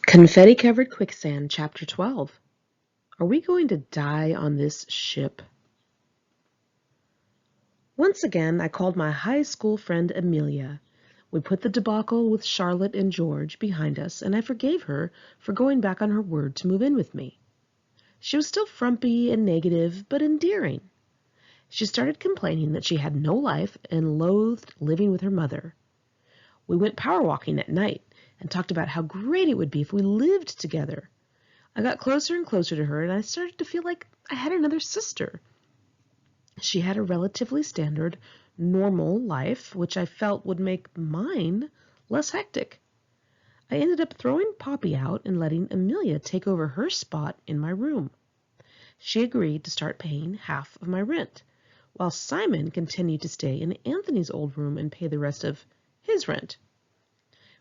Confetti Covered Quicksand, Chapter 12. Are we going to die on this ship? Once again, I called my high school friend Amelia. We put the debacle with Charlotte and George behind us, and I forgave her for going back on her word to move in with me. She was still frumpy and negative, but endearing. She started complaining that she had no life and loathed living with her mother. We went power walking at night and talked about how great it would be if we lived together. I got closer and closer to her, and I started to feel like I had another sister. She had a relatively standard, normal life, which I felt would make mine less hectic. I ended up throwing Poppy out and letting Amelia take over her spot in my room. She agreed to start paying half of my rent, while Simon continued to stay in Anthony's old room and pay the rest of his rent.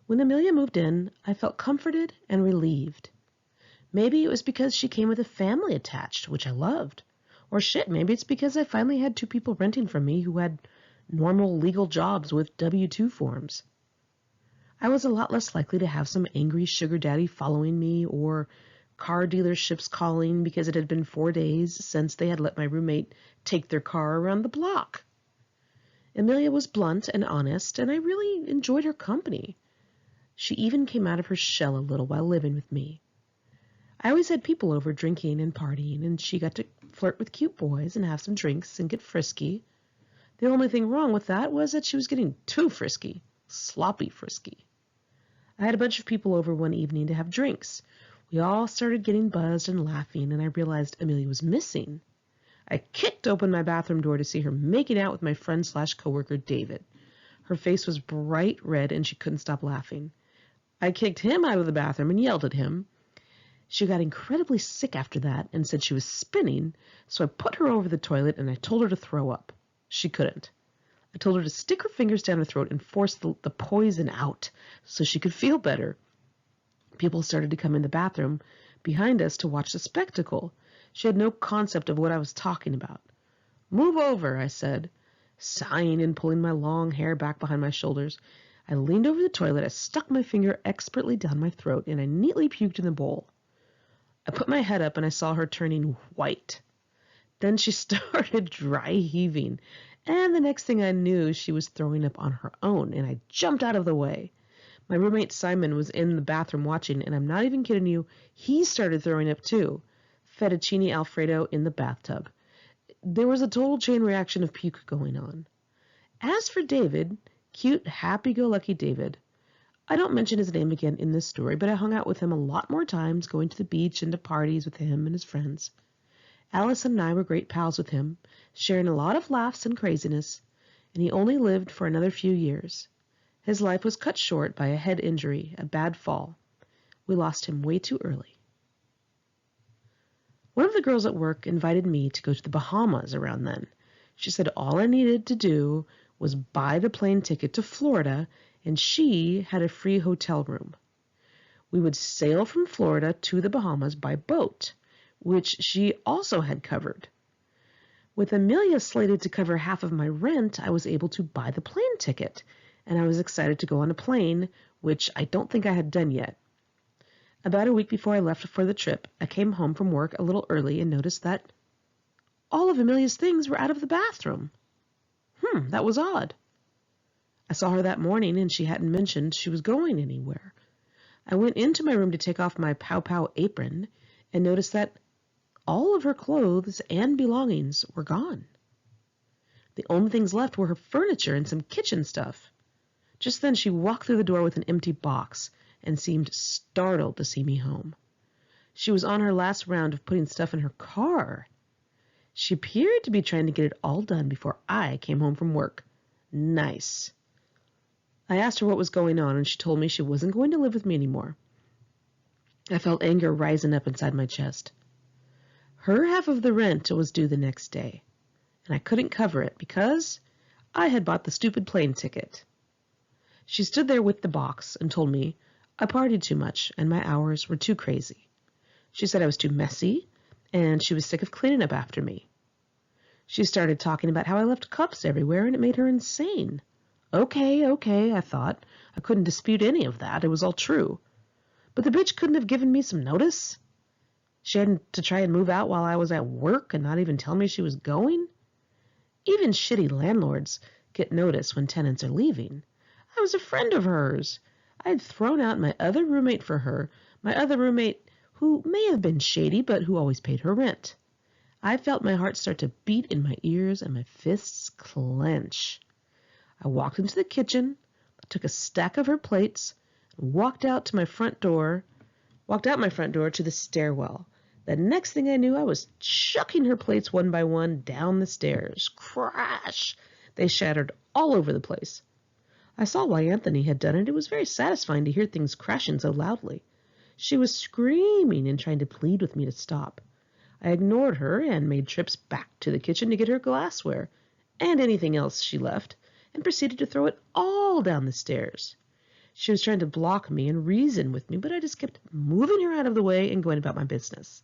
When Amelia moved in, I felt comforted and relieved. Maybe it was because she came with a family attached, which I loved. Or shit, maybe it's because I finally had two people renting from me who had normal legal jobs with W-2 forms. I was a lot less likely to have some angry sugar daddy following me or car dealerships calling because it had been 4 days since they had let my roommate take their car around the block. Amelia was blunt and honest, and I really enjoyed her company. She even came out of her shell a little while living with me. I always had people over drinking and partying, and she got to flirt with cute boys and have some drinks and get frisky. The only thing wrong with that was that she was getting too frisky, sloppy frisky. I had a bunch of people over one evening to have drinks. We all started getting buzzed and laughing, and I realized Amelia was missing. I kicked open my bathroom door to see her making out with my friend/coworker David. Her face was bright red, and she couldn't stop laughing. I kicked him out of the bathroom and yelled at him. She got incredibly sick after that and said she was spinning, so I put her over the toilet and I told her to throw up. She couldn't. I told her to stick her fingers down her throat and force the poison out so she could feel better. People started to come in the bathroom behind us to watch the spectacle. She had no concept of what I was talking about. "Move over," I said, sighing and pulling my long hair back behind my shoulders. I leaned over the toilet, I stuck my finger expertly down my throat, and I neatly puked in the bowl. I put my head up and I saw her turning white. Then she started dry heaving, and the next thing I knew, she was throwing up on her own, and I jumped out of the way. My roommate Simon was in the bathroom watching, and I'm not even kidding you, he started throwing up too. Fettuccine Alfredo in the bathtub. There was a total chain reaction of puke going on. As for David, cute, happy-go-lucky David, I don't mention his name again in this story, but I hung out with him a lot more times, going to the beach and to parties with him and his friends. Allison and I were great pals with him, sharing a lot of laughs and craziness, and he only lived for another few years. His life was cut short by a head injury, a bad fall. We lost him way too early. One of the girls at work invited me to go to the Bahamas around then. She said all I needed to do was buy the plane ticket to Florida, and she had a free hotel room. We would sail from Florida to the Bahamas by boat, which she also had covered. With Amelia slated to cover half of my rent, I was able to buy the plane ticket, and I was excited to go on a plane, which I don't think I had done yet. About a week before I left for the trip, I came home from work a little early and noticed that all of Amelia's things were out of the bathroom. That was odd. I saw her that morning, and she hadn't mentioned she was going anywhere. I went into my room to take off my pow-pow apron and noticed that all of her clothes and belongings were gone. The only things left were her furniture and some kitchen stuff. Just then she walked through the door with an empty box and seemed startled to see me home. She was on her last round of putting stuff in her car. She appeared to be trying to get it all done before I came home from work. Nice. I asked her what was going on, and she told me she wasn't going to live with me anymore. I felt anger rising up inside my chest. Her half of the rent was due the next day, and I couldn't cover it because I had bought the stupid plane ticket. She stood there with the box and told me I partied too much and my hours were too crazy. She said I was too messy, and she was sick of cleaning up after me. She started talking about how I left cups everywhere, and it made her insane. Okay, I thought. I couldn't dispute any of that. It was all true. But the bitch couldn't have given me some notice. She had to try and move out while I was at work and not even tell me she was going. Even shitty landlords get notice when tenants are leaving. I was a friend of hers. I had thrown out my other roommate for her, my other roommate who may have been shady but who always paid her rent. I felt my heart start to beat in my ears and my fists clench. I walked into the kitchen, took a stack of her plates, and walked out my front door to the stairwell. The next thing I knew, I was chucking her plates one by one down the stairs. Crash! They shattered all over the place. I saw why Anthony had done it. It was very satisfying to hear things crashing so loudly. She was screaming and trying to plead with me to stop. I ignored her and made trips back to the kitchen to get her glassware and anything else she left, and proceeded to throw it all down the stairs. She was trying to block me and reason with me, but I just kept moving her out of the way and going about my business.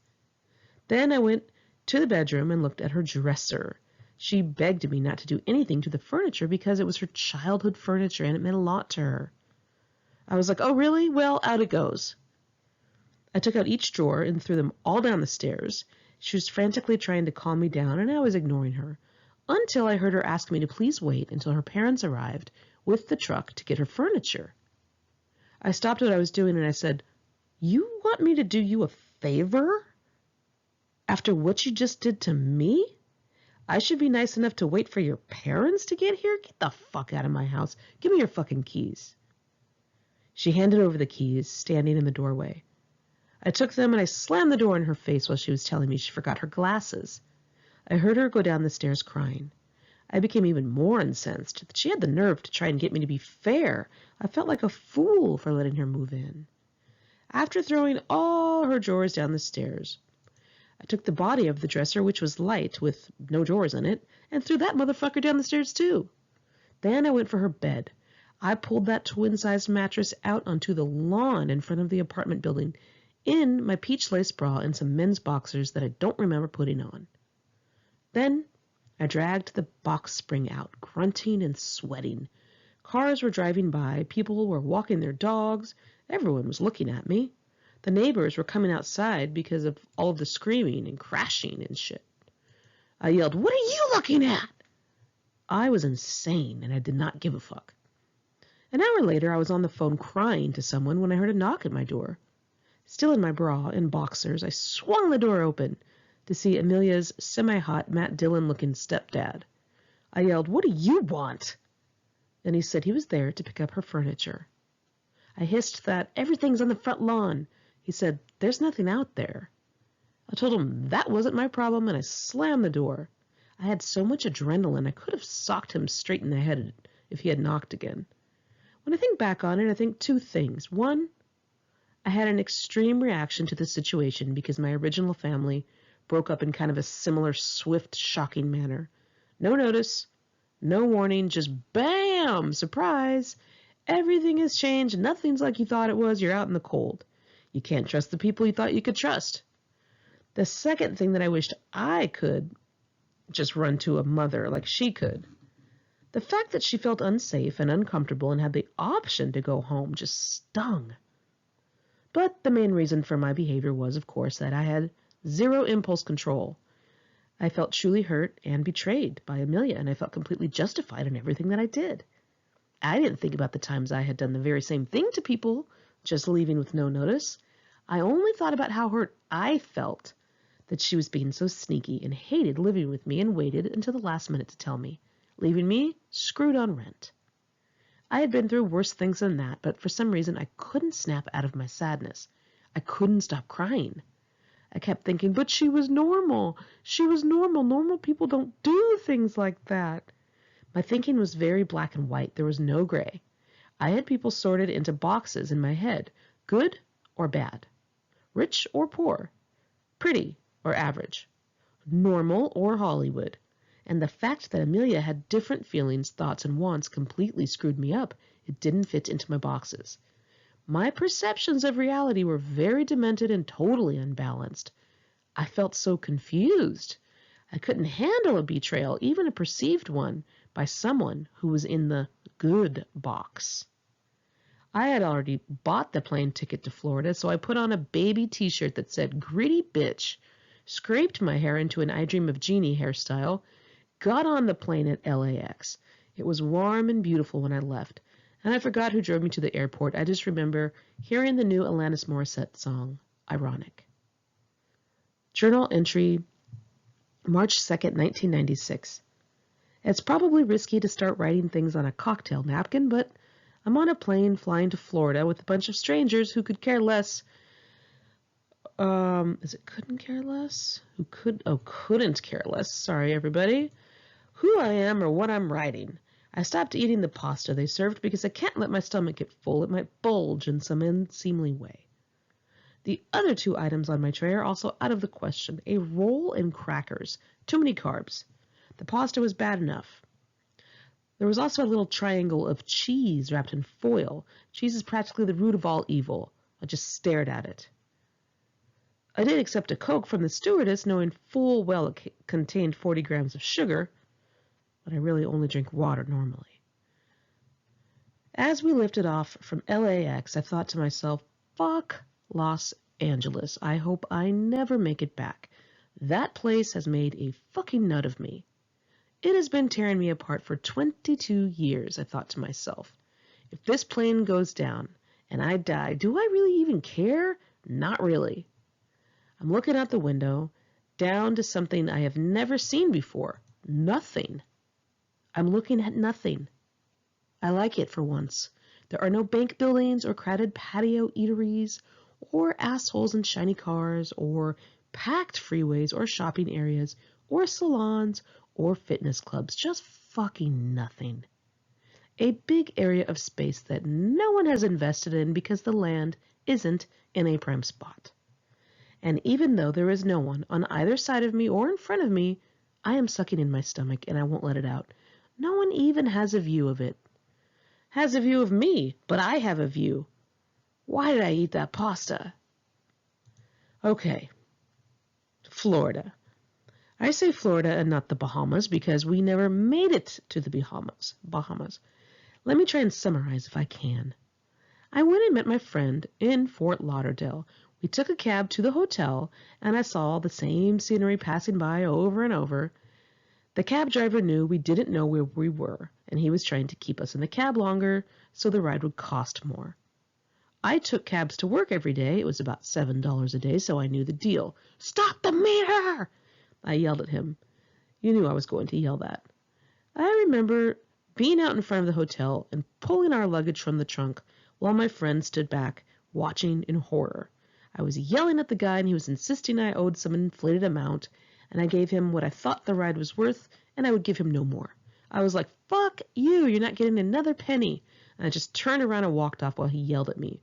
Then I went to the bedroom and looked at her dresser. She begged me not to do anything to the furniture because it was her childhood furniture and it meant a lot to her. I was like, oh, really? Well, out it goes. I took out each drawer and threw them all down the stairs. She was frantically trying to calm me down, and I was ignoring her, until I heard her ask me to please wait until her parents arrived with the truck to get her furniture. I stopped what I was doing and I said, "You want me to do you a favor? After what you just did to me? I should be nice enough to wait for your parents to get here? Get the fuck out of my house. Give me your fucking keys." She handed over the keys, standing in the doorway. I took them and I slammed the door in her face while she was telling me she forgot her glasses. I heard her go down the stairs crying. I became even more incensed that she had the nerve to try and get me to be fair. I felt like a fool for letting her move in. After throwing all her drawers down the stairs, I took the body of the dresser, which was light with no drawers in it, and threw that motherfucker down the stairs too. Then I went for her bed. I pulled that twin-sized mattress out onto the lawn in front of the apartment building in my peach lace bra and some men's boxers that I don't remember putting on. Then I dragged the box spring out, grunting and sweating. Cars were driving by, people were walking their dogs, everyone was looking at me. The neighbors were coming outside because of all of the screaming and crashing and shit. I yelled, "What are you looking at?" I was insane and I did not give a fuck. An hour later, I was on the phone crying to someone when I heard a knock at my door. Still in my bra and boxers, I swung the door open to see Amelia's semi-hot Matt Dillon-looking stepdad. I yelled, "What do you want?" And he said he was there to pick up her furniture. I hissed that everything's on the front lawn. He said, "There's nothing out there." I told him that wasn't my problem, and I slammed the door. I had so much adrenaline, I could have socked him straight in the head if he had knocked again. When I think back on it, I think two things. One, I had an extreme reaction to the situation because my original family broke up in kind of a similar swift, shocking manner. No notice, no warning, just bam! Surprise! Everything has changed. Nothing's like you thought it was. You're out in the cold. You can't trust the people you thought you could trust. The second thing that I wished I could just run to a mother like she could. The fact that she felt unsafe and uncomfortable and had the option to go home just stung. But the main reason for my behavior was, of course, that I had zero impulse control. I felt truly hurt and betrayed by Amelia, and I felt completely justified in everything that I did. I didn't think about the times I had done the very same thing to people, just leaving with no notice. I only thought about how hurt I felt that she was being so sneaky and hated living with me and waited until the last minute to tell me, leaving me screwed on rent. I had been through worse things than that, but for some reason I couldn't snap out of my sadness. I couldn't stop crying. I kept thinking, but she was normal. She was normal. Normal people don't do things like that. My thinking was very black and white. There was no gray. I had people sorted into boxes in my head, good or bad, rich or poor, pretty or average, normal or Hollywood. And the fact that Amelia had different feelings, thoughts, and wants completely screwed me up. It didn't fit into my boxes. My perceptions of reality were very demented and totally unbalanced. I felt so confused. I couldn't handle a betrayal, even a perceived one, by someone who was in the good box. I had already bought the plane ticket to Florida, so I put on a baby t-shirt that said "Greedy Bitch," scraped my hair into an I Dream of Jeannie hairstyle, got on the plane at LAX. It was warm and beautiful when I left, and I forgot who drove me to the airport. I just remember hearing the new Alanis Morissette song, Ironic. Journal entry, March 2nd, 1996. It's probably risky to start writing things on a cocktail napkin, but I'm on a plane flying to Florida with a bunch of strangers who could care less. Couldn't care less? Couldn't care less. Sorry, everybody. Who I am or what I'm writing. I stopped eating the pasta they served because I can't let my stomach get full. It might bulge in some unseemly way. The other two items on my tray are also out of the question. A roll and crackers. Too many carbs. The pasta was bad enough. There was also a little triangle of cheese wrapped in foil. Cheese is practically the root of all evil. I just stared at it. I did accept a Coke from the stewardess, knowing full well it contained 40 grams of sugar, but I really only drink water normally. As we lifted off from LAX, I thought to myself, fuck Los Angeles. I hope I never make it back. That place has made a fucking nut of me. It has been tearing me apart for 22 years, I thought to myself. If this plane goes down and I die, do I really even care? Not really. I'm looking out the window, down to something I have never seen before. Nothing. I'm looking at nothing. I like it for once. There are no bank buildings or crowded patio eateries or assholes in shiny cars or packed freeways or shopping areas or salons or fitness clubs. Just fucking nothing. A big area of space that no one has invested in because the land isn't in a prime spot. And even though there is no one on either side of me or in front of me, I am sucking in my stomach and I won't let it out. No one even has a view of it. Has a view of me, but I have a view. Why did I eat that pasta? Okay. Florida. I say Florida and not the Bahamas because we never made it to the Bahamas. Let me try and summarize if I can. I went and met my friend in Fort Lauderdale. We took a cab to the hotel, and I saw the same scenery passing by over and over. The cab driver knew we didn't know where we were, and he was trying to keep us in the cab longer so the ride would cost more. I took cabs to work every day. It was about $7 a day, so I knew the deal. Stop the meter! I yelled at him. You knew I was going to yell that. I remember being out in front of the hotel and pulling our luggage from the trunk while my friend stood back, watching in horror. I was yelling at the guy, and he was insisting I owed some inflated amount, and I gave him what I thought the ride was worth, and I would give him no more. I was like, fuck you, you're not getting another penny. And I just turned around and walked off while he yelled at me.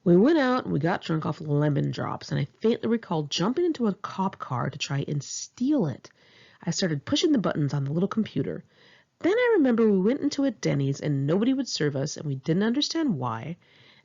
We went out and we got drunk off lemon drops, and I faintly recall jumping into a cop car to try and steal it. I started pushing the buttons on the little computer. Then I remember we went into a Denny's and nobody would serve us, and we didn't understand why.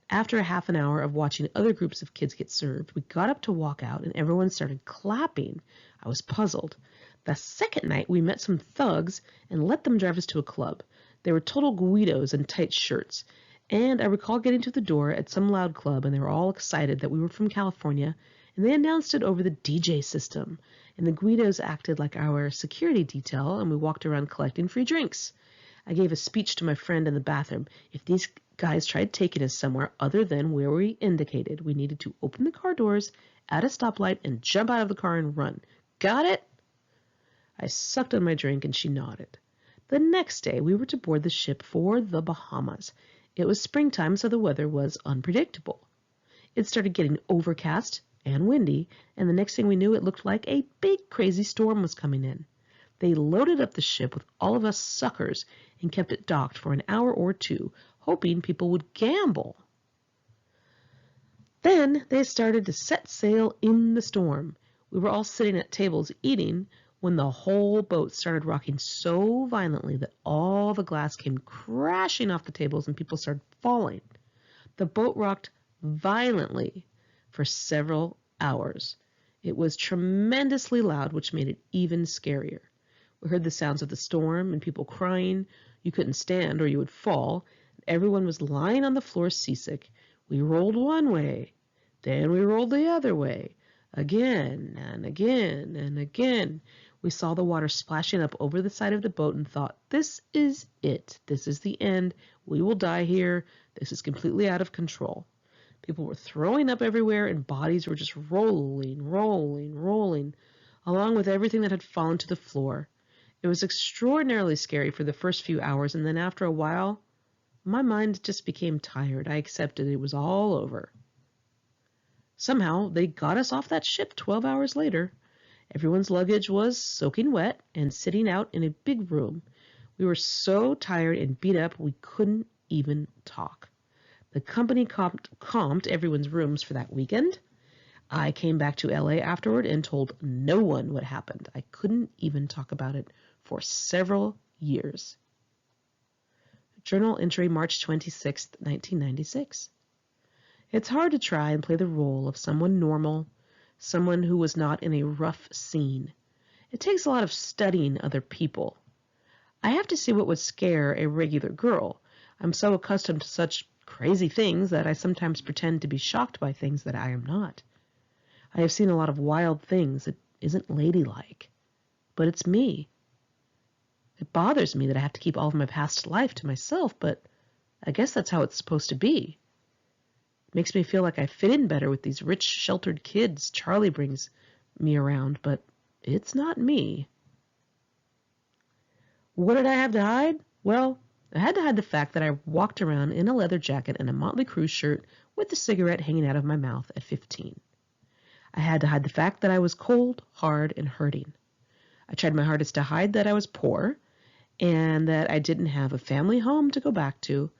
After a half an hour of watching other groups of kids get served, we got up to walk out, and everyone started clapping. I was puzzled. The second night, we met some thugs and let them drive us to a club. They were total Guidos in tight shirts. And I recall getting to the door at some loud club, and they were all excited that we were from California, and they announced it over the DJ system. And the Guidos acted like our security detail, and we walked around collecting free drinks. I gave a speech to my friend in the bathroom. If these guys tried taking us somewhere other than where we indicated, we needed to open the car doors at a stoplight and jump out of the car and run. Got it? I sucked on my drink, and she nodded. The next day, we were to board the ship for the Bahamas. It was springtime, so the weather was unpredictable. It started getting overcast and windy, and the next thing we knew, it looked like a big, crazy storm was coming in. They loaded up the ship with all of us suckers and kept it docked for an hour or two, hoping people would gamble. Then they started to set sail in the storm. We were all sitting at tables eating when the whole boat started rocking so violently that all the glass came crashing off the tables and people started falling. The boat rocked violently for several hours. It was tremendously loud, which made it even scarier. We heard the sounds of the storm and people crying. You couldn't stand or you would fall. everyone was lying on the floor seasick. We rolled one way, then we rolled the other way, again and again and again. We saw the water splashing up over the side of the boat and thought, this is it. This is the end. We will die here. This is completely out of control. People were throwing up everywhere, and bodies were just rolling, rolling, rolling, along with everything that had fallen to the floor. It was extraordinarily scary for the first few hours, and then after a while, my mind just became tired. I accepted it was all over. Somehow, they got us off that ship 12 hours later. Everyone's luggage was soaking wet and sitting out in a big room. We were so tired and beat up we couldn't even talk. The company comped everyone's rooms for that weekend. I came back to LA afterward and told no one what happened. I couldn't even talk about it for several years. Journal entry, March 26, 1996. It's hard to try and play the role of someone normal, someone who was not in a rough scene. It takes a lot of studying other people. I have to see what would scare a regular girl. I'm so accustomed to such crazy things that I sometimes pretend to be shocked by things that I am not. I have seen a lot of wild things that isn't ladylike, but it's me. It bothers me that I have to keep all of my past life to myself, but I guess that's how it's supposed to be. It makes me feel like I fit in better with these rich, sheltered kids Charlie brings me around, but it's not me. What did I have to hide? Well, I had to hide the fact that I walked around in a leather jacket and a Motley Crue shirt with a cigarette hanging out of my mouth at 15. I had to hide the fact that I was cold, hard, and hurting. I tried my hardest to hide that I was poor and that I didn't have a family home to go back to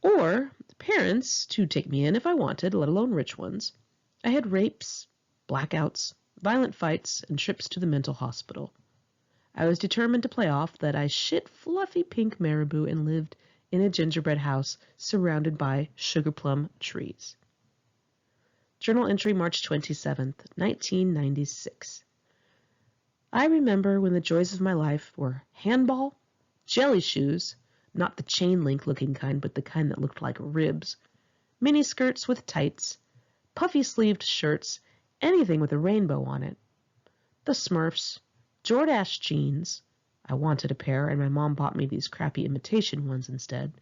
or parents to take me in if I wanted, let alone rich ones. I had rapes, blackouts, violent fights, and trips to the mental hospital. I was determined to play off that I shit fluffy pink marabou and lived in a gingerbread house surrounded by sugar plum trees. Journal entry, March 27th, 1996. I remember when the joys of my life were handball, jelly shoes, not the chain link looking kind, but the kind that looked like ribs, mini skirts with tights, puffy sleeved shirts, anything with a rainbow on it, the Smurfs, Jordache jeans. I wanted a pair, and my mom bought me these crappy imitation ones instead.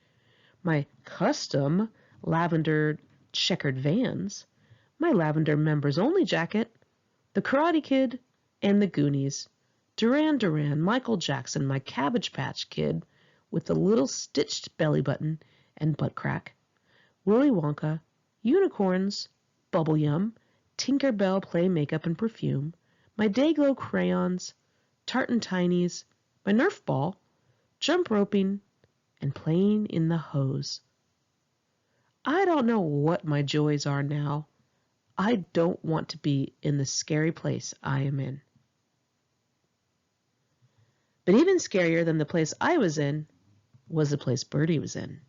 My custom lavender checkered Vans, my lavender members-only jacket, the Karate Kid, and the Goonies, Duran Duran, Michael Jackson, my Cabbage Patch Kid with the little stitched belly button and butt crack, Willy Wonka, unicorns, Bubble Yum, Tinker Bell play makeup and perfume, my Dayglow crayons, Tartan Tinies, my Nerf ball, jump roping, and playing in the hose. I don't know what my joys are now. I don't want to be in the scary place I am in. But even scarier than the place I was in was the place Birdie was in.